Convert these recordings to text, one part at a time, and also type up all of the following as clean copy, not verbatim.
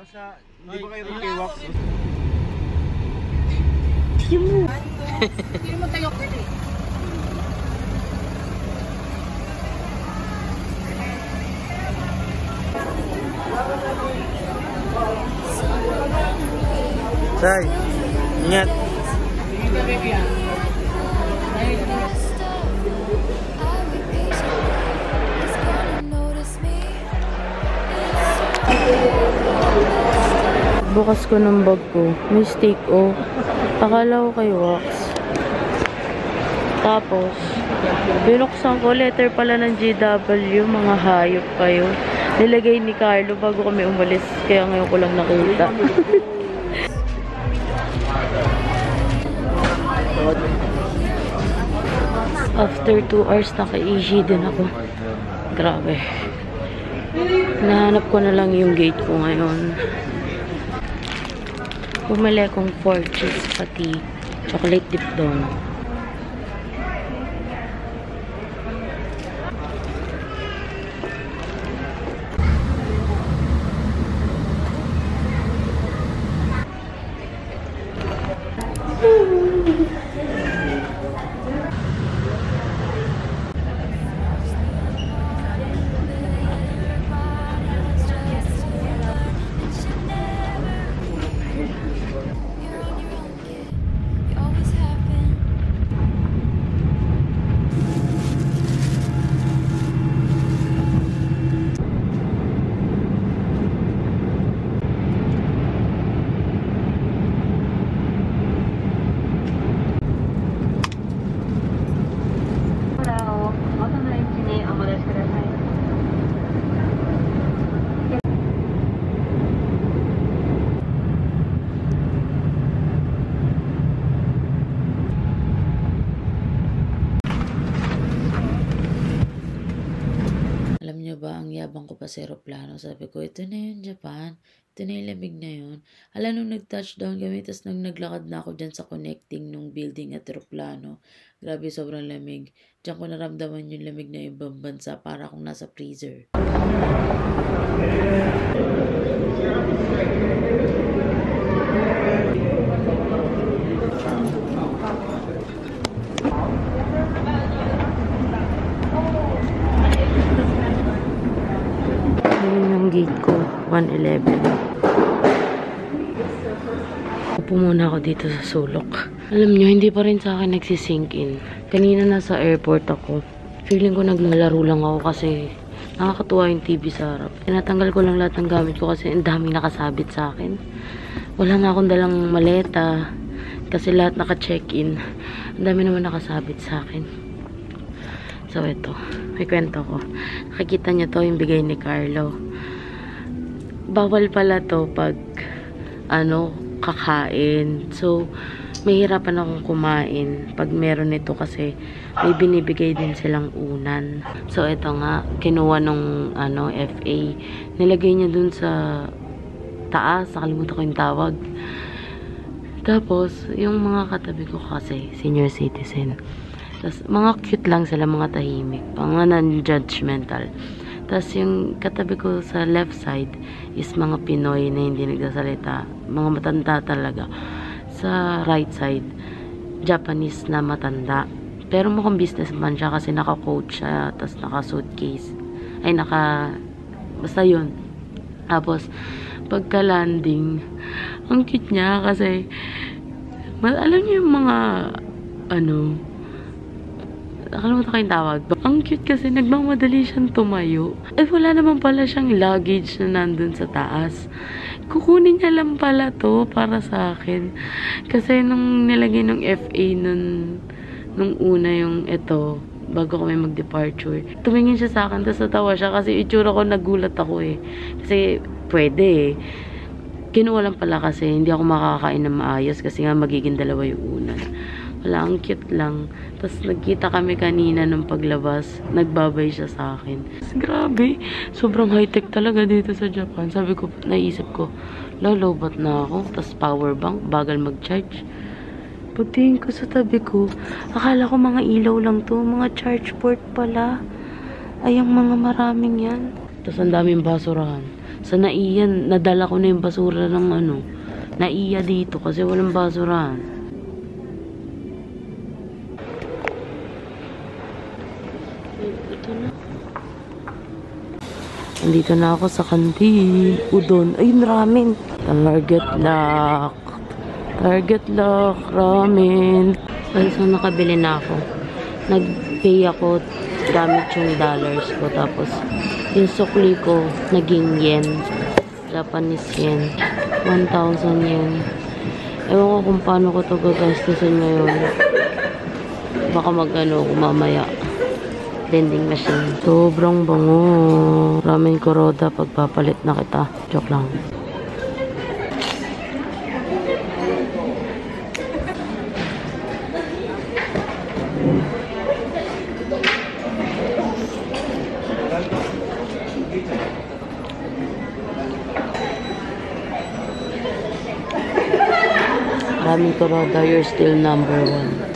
Hindi ba kayo kay Wax? Hindi mo tayo pwede. Say, ingat. Tingin ka, baby, ah. Bukas ko ng bag ko. May steak o. Akala ko kay Wax. Tapos, binuksan ko. Letter pala ng GW. Mga hayop kayo. Nilagay ni Carlo bago kami umalis. Kaya ngayon ko lang nakita. After 2 hours, naka-easy din ako. Grabe. Nahanap ko na lang yung gate ko ngayon. Bumili akong 4 cheese pati chocolate dip doon. Alam niyo ba, ang yabang ko pa sa aeroplano. Sabi ko, ito na yun, Japan. Ito na yung lamig na yun. Alam, nung nag-touchdown kami, tapos nung naglakad na ako dyan sa connecting nung building at aeroplano, grabe, sobrang lamig. Diyan ko naramdaman yung lamig na ibang bansa, para akong nasa freezer. Gate ko, 111. Upo muna ako dito sa sulok. Alam nyo, hindi pa rin sa akin nagsisink in. Kanina nasa airport ako. Feeling ko naglalaro lang ako kasi nakakatuwa yung TV sa harap. Tinatanggal ko lang lahat ng gamit ko kasi ang daming nakasabit sa akin. Wala na akong dalang maleta kasi lahat naka-check-in. Ang dami naman nakasabit sa akin. So, ito. May kwento ko. Nakikita nyo to, yung bigay ni Carlo. Bawal pala to pag kakain. So, mahirapan akong kumain pag meron nito kasi may binibigay din silang unan. So, ito nga, kinuha nung FA. Nilagay niya dun sa taas. Nakalimutan ko yung tawag. Tapos, yung mga katabi ko kasi, senior citizen. Tapos, mga cute lang sila, mga tahimik. Mga non-judgmental. Tapos yung katabi ko sa left side is mga Pinoy na hindi nagsasalita. Mga matanda talaga. Sa right side, Japanese na matanda. Pero mukhang businessman siya kasi naka-coat siya. Tapos naka-suitcase. Ay, basta yun. Tapos, pagka-landing, ang cute niya kasi, alam niyo yung mga, nakalimutan ko yung tawag. Ang cute kasi nagmamadali siyang tumayo. Wala naman pala siyang luggage na nandun sa taas. Kukunin niya lang pala to para sa akin. Kasi nung nilagay ng FA nung una yung ito, bago kami mag-departure, tumingin siya sa akin, tapos natawa siya kasi itsura ko, nagulat ako eh. Kasi pwede eh. Kinuha lang pala kasi hindi ako makakain na maayos kasi nga magiging dalawa yung unan. Wala, ang cute lang. Tapos nagkita kami kanina nung paglabas. Nagbabay siya sa akin. Grabe. Sobrang high-tech talaga dito sa Japan. Sabi ko, naisip ko, lalobat na ako. Tapos power bank, bagal mag-charge. Pagtingin ko sa tabi ko, akala ko mga ilaw lang to. Mga charge port pala. Ay, ang mga maraming yan. Tapos ang daming basurahan. Sa Naiya, nadala ko na yung basura ng Naiya dito kasi walang basurahan. Ito na. Andito na ako sa kantin. Udon. Ayun, ramen. Target lock. Target lock. Ramen. Ay, so nakabili na ako. Nag-pay ako gamit yung dollars ko. Tapos, yung sukli ko, naging yen. Japanese yen. 1,000 yen. Ewan ko kung paano ko ito gagastusin ngayon. Baka mamaya. Vending machine. Sobrang bango. Ramen Kuroda pagpapalit na kita. Joke lang. Ramen Kuroda, you're still number 1.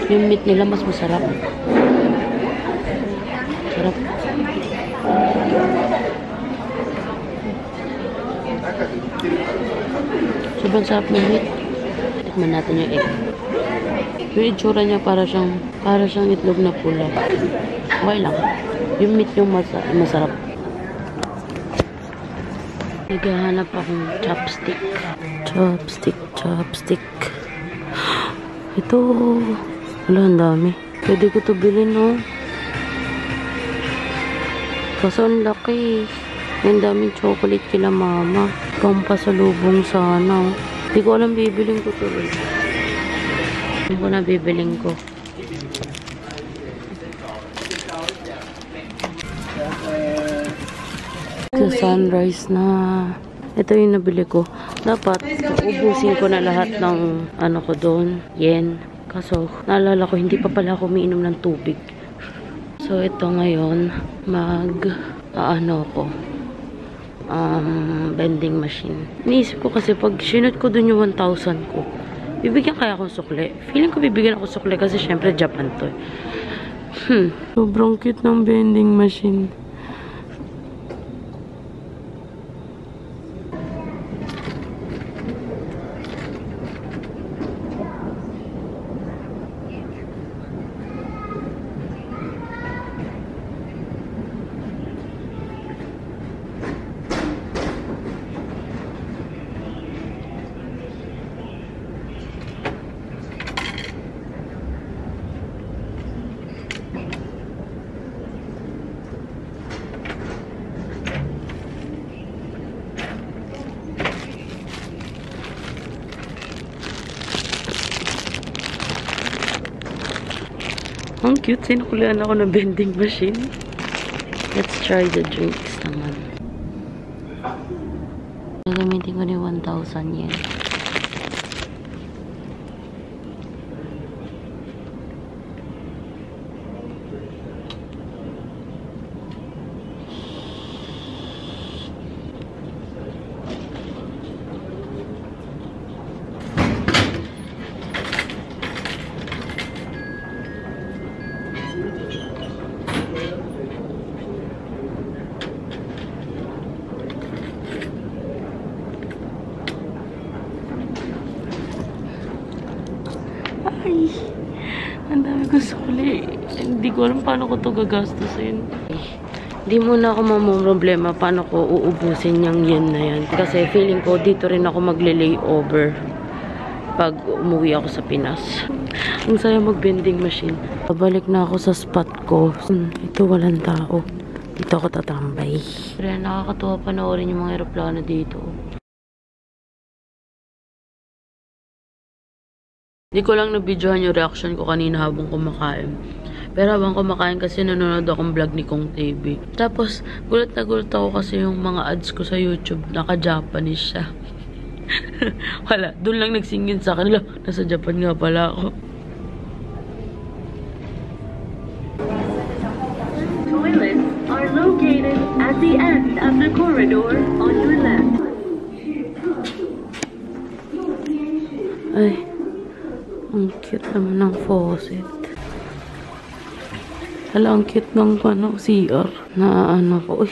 Yung meat nila mas masarap. Sarap. Sobrang sarap ng meat. Tikman natin yung egg. Yung itsura niya para siyang itlog na pula. Okay lang. Yung meat yung masarap. Naghahanap akong chopstick. Chopstick. Ito. Wala, ang dami. Pwede ko ito bilhin, no? Kaso ang laki. Ang daming chocolate kila mama. Pampasalubong sana. Hindi ko alam bibiling ko ito. Hindi ko na bibiling ko. Sa sunrise na. Ito yung nabili ko. Dapat, ubusin ko na lahat ng ko doon. Yen. Kaso, naalala ko, hindi pa pala ako umiinom ng tubig. So, ito ngayon, vending machine. Iniisip ko kasi, pag sinut ko dun yung 1,000 ko, bibigyan kaya akong sukle. Feeling ko bibigyan ako sukle kasi syempre Japan to. Sobrang cute ng vending machine. Ang cute. Sinukulian ako ng vending machine. Let's try the drinks naman. Gagamitin ko ni 1,000 yen. Ay, ang dami ko sukli. Hindi ko alam paano ko ito gagastusin. Hindi muna ako problema paano ko uubusin yung yen na yan. Kasi feeling ko dito rin ako magle-layover pag umuwi ako sa Pinas. Ang saya mag-vending machine. Pabalik na ako sa spot ko. Ito walang tao. Dito ako tatambay. Pero nakakatuwa panoorin yung mga aeroplano dito. Hindi ko lang na-videohan yung reaction ko kanina habang kumakain. Pero habang kumakain kasi nanonood akong vlog ni Kong TV. Tapos, gulat na gulat ako kasi yung mga ads ko sa YouTube, naka-Japanese siya. Wala, dun lang nagsingin sa akin. Nasa Japan nga pala ako. Toilets are located at the end of the corridor on your left. Ay. Cute naman ng faucet. Hala, ang cute ng CR. Na ano ko. Uy,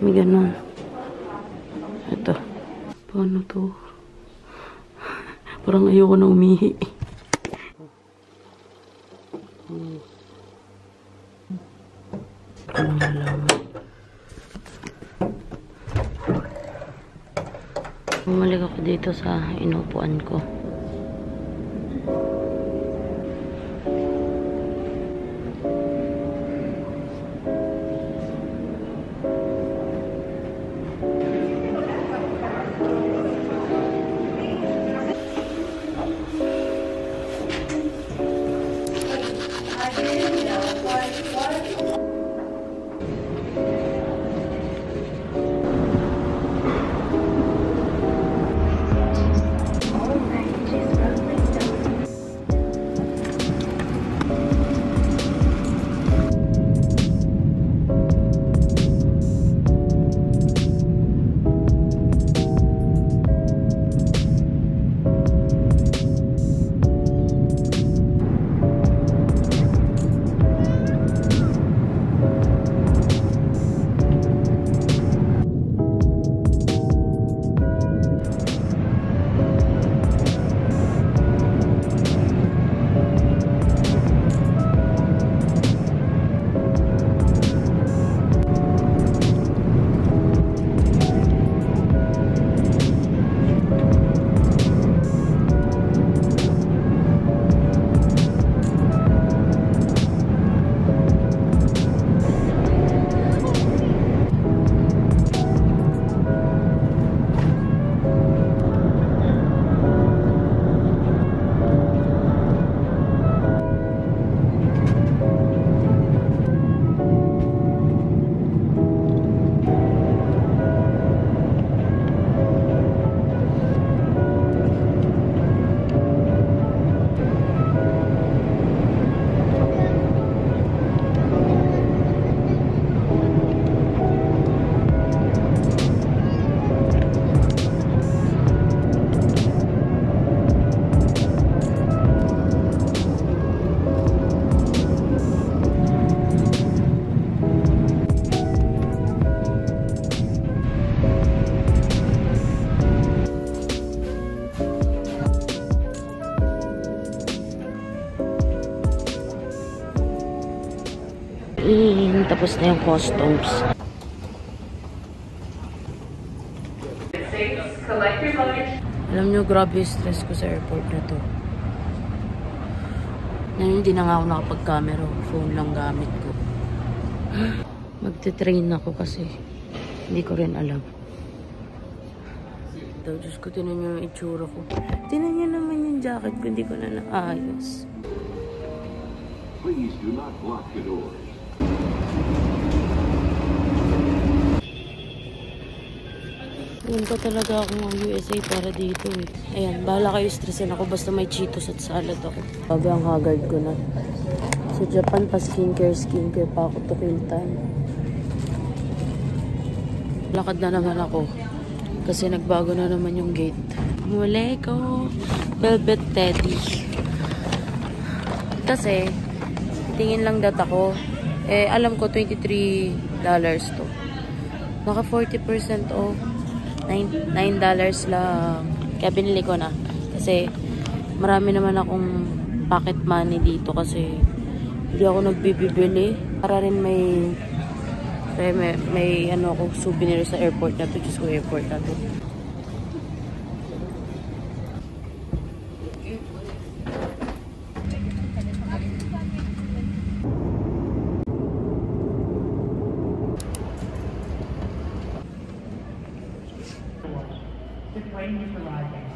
may ganun. Ito. Paano to? Parang ayoko na umihi. Anong halaman? Bumalik ako dito sa inupuan ko. Tapos na yung customs. Alam nyo, grabe yung stress ko sa airport na to. Ngayon, hindi na nga ako nakapag-camera. Phone lang gamit ko. Magte-train ako kasi hindi ko rin alam. Ito, Diyos ko, tinan nyo yung itsura ko. Tinan nyo naman yung jacket ko, hindi ko na naayos. Please do not block the doors. Punta talaga ako ng USA para dito eh. Ayan, bahala kayo, stressin ako basta may Cheetos at salad ako. Sabi ang haggard ko na. Sa Japan pa skincare pa ako to kill time. Lakad na naman ako. Kasi nagbago na naman yung gate. Muli ko. Velvet Teddy. Kasi, tingin lang dat ako. Eh, alam ko $23 to. Naka 40% off. $9 lang. Kaya binili ko na. Kasi, marami naman akong pocket money dito kasi hindi ako nagbibili. Para rin may ano ako souvenir sa airport na to. Diyos ko, airport na to. The plane is arriving.